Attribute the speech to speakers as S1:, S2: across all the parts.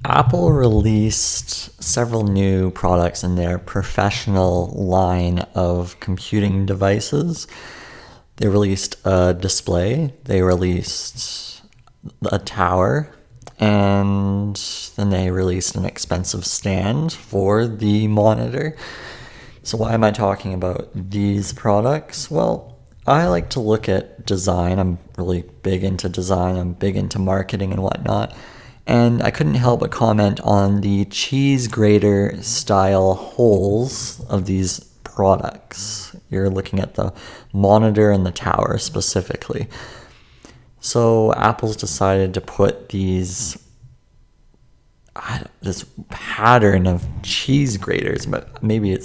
S1: Apple released several new products in their professional line of computing devices. They released a display, they released a tower, and then they released an expensive stand for the monitor. So why am I talking about these products? Well, I like to look at design. I'm really big into design. I'm big into marketing and whatnot. And I couldn't help but comment on the cheese grater style holes of these products. You're looking at the monitor and the tower specifically. So Apple's decided to put this pattern of cheese graters, but maybe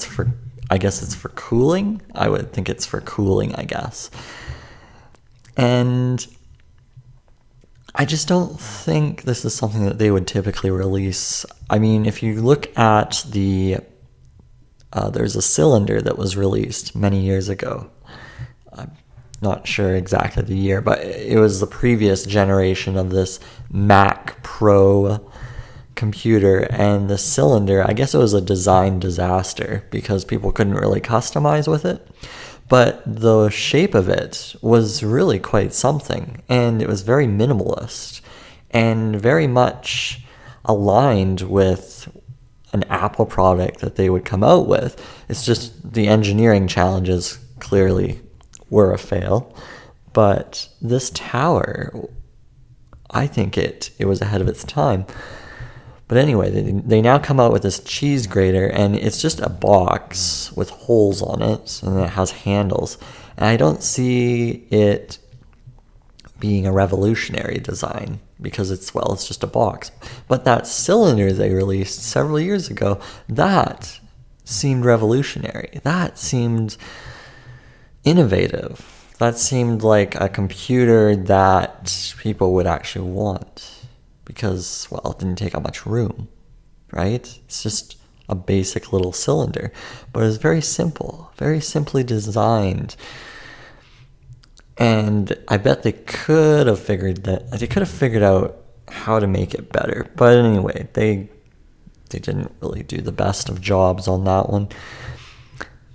S1: I guess it's for cooling. I would think it's for cooling, I guess. And I just don't think this is something that they would typically release. I mean, if you look at there's a cylinder that was released many years ago. I'm not sure exactly the year, but it was the previous generation of this Mac Pro computer, and the cylinder, I guess it was a design disaster because people couldn't really customize with it. But the shape of it was really quite something, and it was very minimalist and very much aligned with an Apple product that they would come out with. It's just the engineering challenges clearly were a fail. But this tower, I think it was ahead of its time. But anyway, they now come out with this cheese grater, and it's just a box with holes on it, and it has handles. And I don't see it being a revolutionary design because it's just a box. But that cylinder they released several years ago, that seemed revolutionary. That seemed innovative. That seemed like a computer that people would actually want. Because, it didn't take up much room, right? It's just a basic little cylinder. But it was very simple, very simply designed. And I bet they could have figured out how to make it better. But anyway, they didn't really do the best of jobs on that one.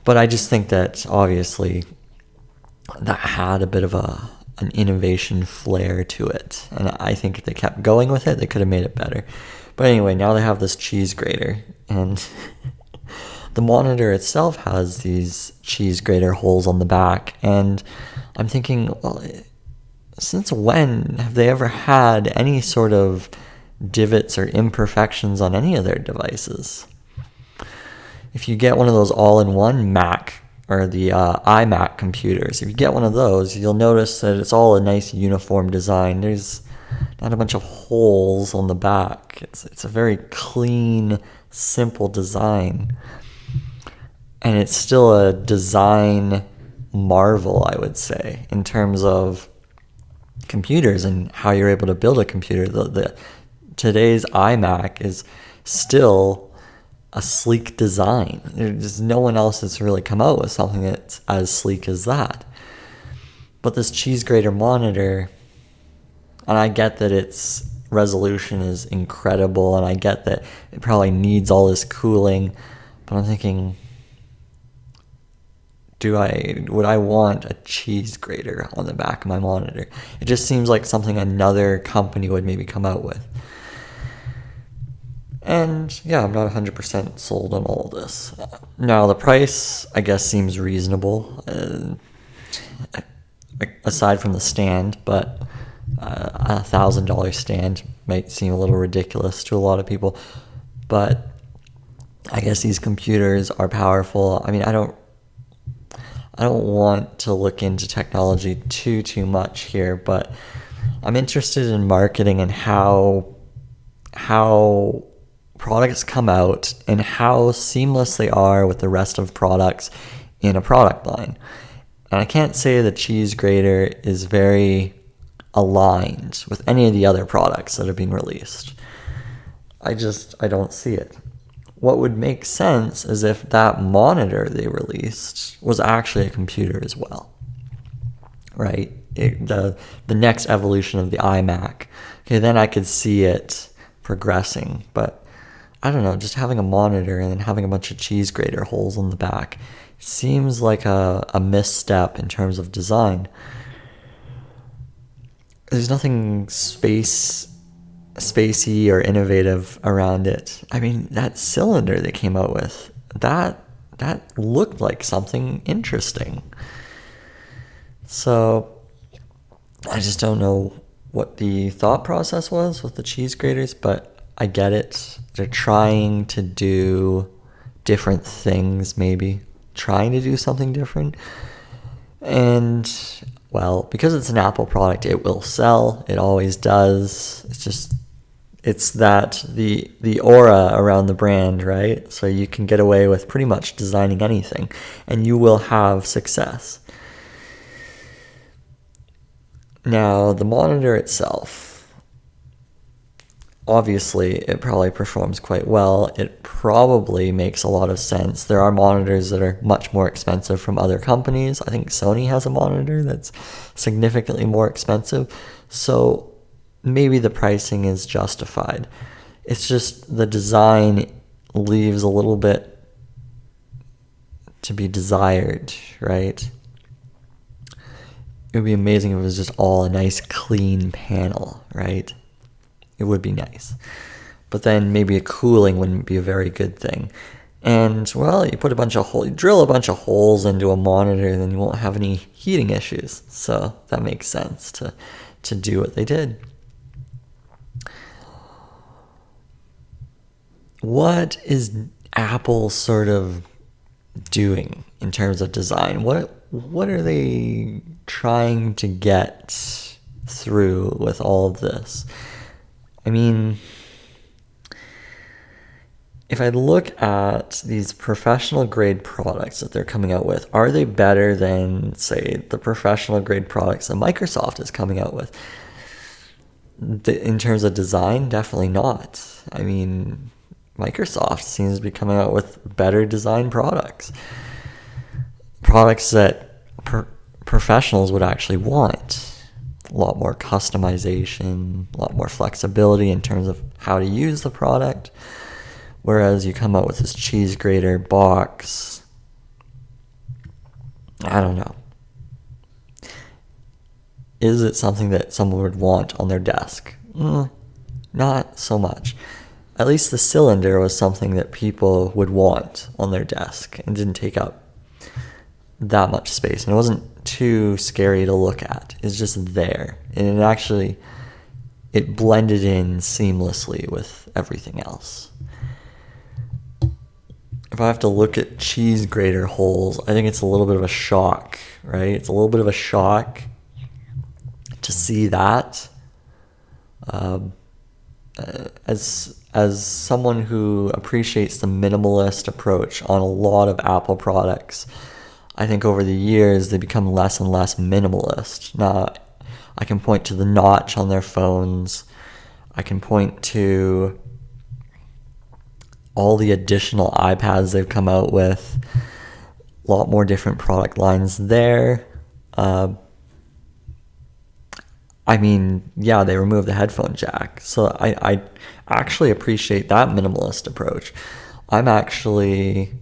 S1: But I just think that, obviously, that had a bit of an innovation flair to it, and I think if they kept going with it, they could have made it better. But anyway, now they have this cheese grater, and the monitor itself has these cheese grater holes on the back, and I'm thinking, since when have they ever had any sort of divots or imperfections on any of their devices? If you get one of those all-in-one Mac or the iMac computers, if you get one of those, you'll notice that it's all a nice uniform design. There's not a bunch of holes on the back. It's a very clean, simple design. And it's still a design marvel, I would say, in terms of computers and how you're able to build a computer. Today's iMac is still a sleek design. There's no one else that's really come out with something that's as sleek as that. But this cheese grater monitor, and I get that its resolution is incredible, and I get that it probably needs all this cooling, but I'm thinking, would I want a cheese grater on the back of my monitor? It just seems like something another company would maybe come out with. And yeah, I'm not 100% sold on all of this. Now, the price, I guess, seems reasonable, aside from the stand, but a $1,000 stand might seem a little ridiculous to a lot of people. But I guess these computers are powerful. I mean, I don't want to look into technology too much here, but I'm interested in marketing and how products come out and how seamless they are with the rest of products in a product line. And I can't say the cheese grater is very aligned with any of the other products that have been released. I don't see it. What would make sense is if that monitor they released was actually a computer as well, right? The next evolution of the iMac. Okay, then I could see it progressing. But I don't know, just having a monitor and then having a bunch of cheese grater holes on the back seems like a misstep in terms of design. There's nothing spacey or innovative around it. I mean, that cylinder they came out with, that looked like something interesting. So I just don't know what the thought process was with the cheese graters, but I get it. They're trying to do different things, maybe trying to do something different. And well, because it's an Apple product, it will sell. It always does. It's that the aura around the brand, right? So you can get away with pretty much designing anything and you will have success. Now, the monitor itself, obviously, it probably performs quite well. It probably makes a lot of sense. There are monitors that are much more expensive from other companies. I think Sony has a monitor that's significantly more expensive. So maybe the pricing is justified. It's just the design leaves a little bit to be desired, right? It would be amazing if it was just all a nice clean panel, right? It would be nice. But then maybe a cooling wouldn't be a very good thing. And well, you drill a bunch of holes into a monitor, then you won't have any heating issues. So that makes sense to do what they did. What is Apple sort of doing in terms of design? What are they trying to get through with all of this? I mean, if I look at these professional grade products that they're coming out with, are they better than, say, the professional grade products that Microsoft is coming out with? In terms of design, definitely not. I mean, Microsoft seems to be coming out with better design products that professionals would actually want. A lot more customization, a lot more flexibility in terms of how to use the product. Whereas you come out with this cheese grater box, I don't know. Is it something that someone would want on their desk? Not so much. At least the cylinder was something that people would want on their desk and didn't take up that much space. And it wasn't too scary to look at. It's just there. And it blended in seamlessly with everything else. If I have to look at cheese grater holes, I think it's a little bit of a shock, right? It's a little bit of a shock to see that. As someone who appreciates the minimalist approach on a lot of Apple products, I think over the years they become less and less minimalist. Now, I can point to the notch on their phones. I can point to all the additional iPads they've come out with. A lot more different product lines there. I mean, yeah, they removed the headphone jack. So I actually appreciate that minimalist approach. I'm actually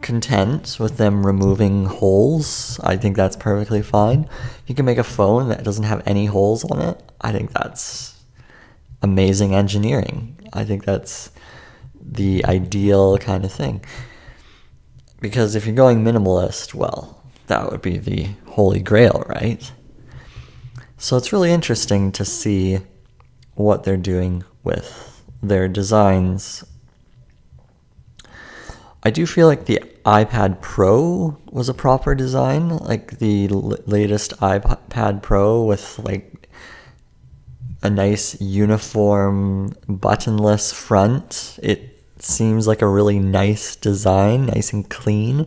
S1: content with them removing holes. I think that's perfectly fine. If you can make a phone that doesn't have any holes on it, I think that's amazing engineering. I think that's the ideal kind of thing. Because if you're going minimalist, well, that would be the holy grail, right? So it's really interesting to see what they're doing with their designs. I do feel like the iPad Pro was a proper design, like the latest iPad Pro with like a nice uniform buttonless front. It seems like a really nice design, nice and clean.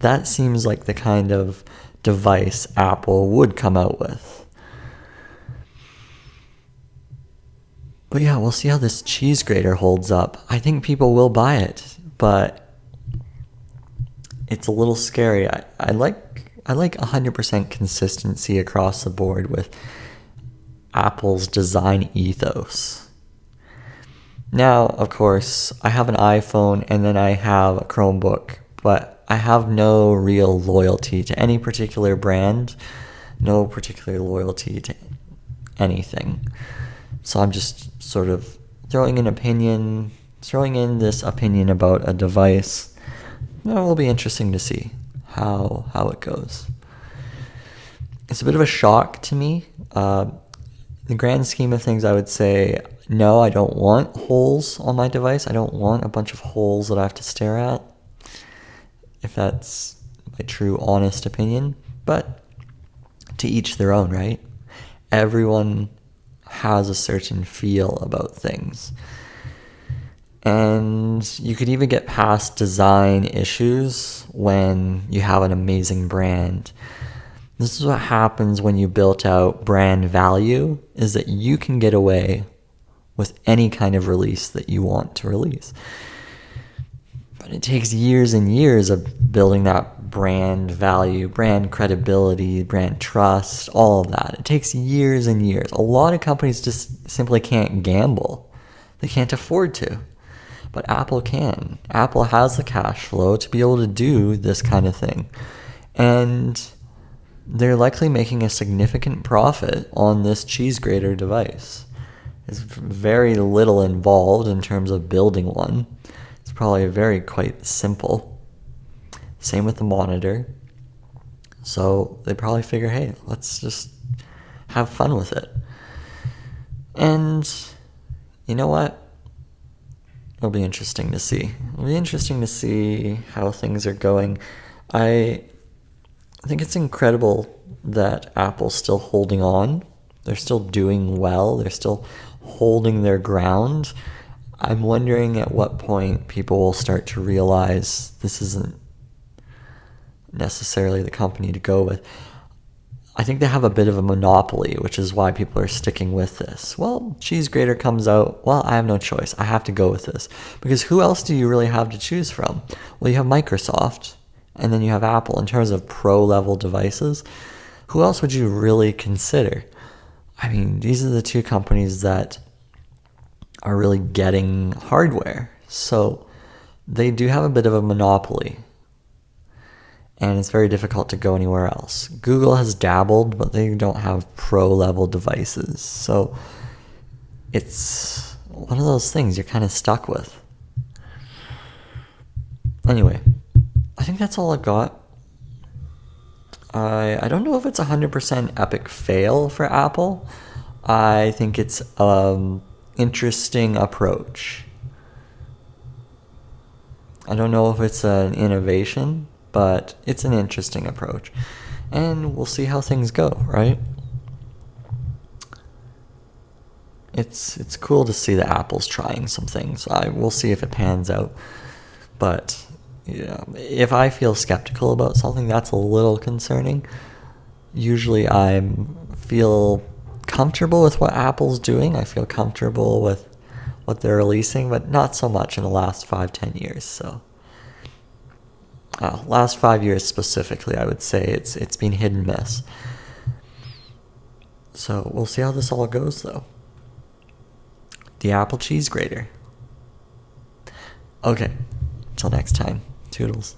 S1: That seems like the kind of device Apple would come out with. But yeah, we'll see how this cheese grater holds up. I think people will buy it, but it's a little scary. I like 100% consistency across the board with Apple's design ethos. Now, of course, I have an iPhone and then I have a Chromebook, but I have no real loyalty to any particular brand, no particular loyalty to anything. So I'm just sort of throwing in this opinion about a device. It will be interesting to see how it goes. It's a bit of a shock to me. In the grand scheme of things, I would say, no, I don't want holes on my device. I don't want a bunch of holes that I have to stare at, if that's my true, honest opinion. But to each their own, right? Everyone has a certain feel about things. And you could even get past design issues when you have an amazing brand. This is what happens when you built out brand value, is that you can get away with any kind of release that you want to release. But it takes years and years of building that brand value, brand credibility, brand trust, all of that. It takes years and years. A lot of companies just simply can't gamble. They can't afford to. But Apple can. Apple has the cash flow to be able to do this kind of thing. And they're likely making a significant profit on this cheese grater device. There's very little involved in terms of building one. It's probably quite simple. Same with the monitor. So they probably figure, hey, let's just have fun with it. And you know what? It'll be interesting to see. It'll be interesting to see how things are going. I think it's incredible that Apple's still holding on. They're still doing well. They're still holding their ground. I'm wondering at what point people will start to realize this isn't necessarily the company to go with. I think they have a bit of a monopoly, which is why people are sticking with this. Well, cheese grater comes out. Well, I have no choice. I have to go with this. Because who else do you really have to choose from? Well, you have Microsoft, and then you have Apple. In terms of pro-level devices, who else would you really consider? I mean, these are the two companies that are really getting hardware. So they do have a bit of a monopoly. And it's very difficult to go anywhere else. Google has dabbled, but they don't have pro-level devices. So it's one of those things you're kind of stuck with. Anyway, I think that's all I got. I don't know if it's 100% epic fail for Apple. I think it's interesting approach. I don't know if it's an innovation, but it's an interesting approach. And we'll see how things go, right? It's cool to see that Apple's trying some things. We'll see if it pans out. But if I feel skeptical about something, that's a little concerning. Usually I feel comfortable with what Apple's doing. I feel comfortable with what they're releasing, but not so much in the last 5-10 years. So last 5 years specifically, I would say it's been hit and miss. So we'll see how this all goes, though. The Apple cheese grater. Okay, till next time. Toodles.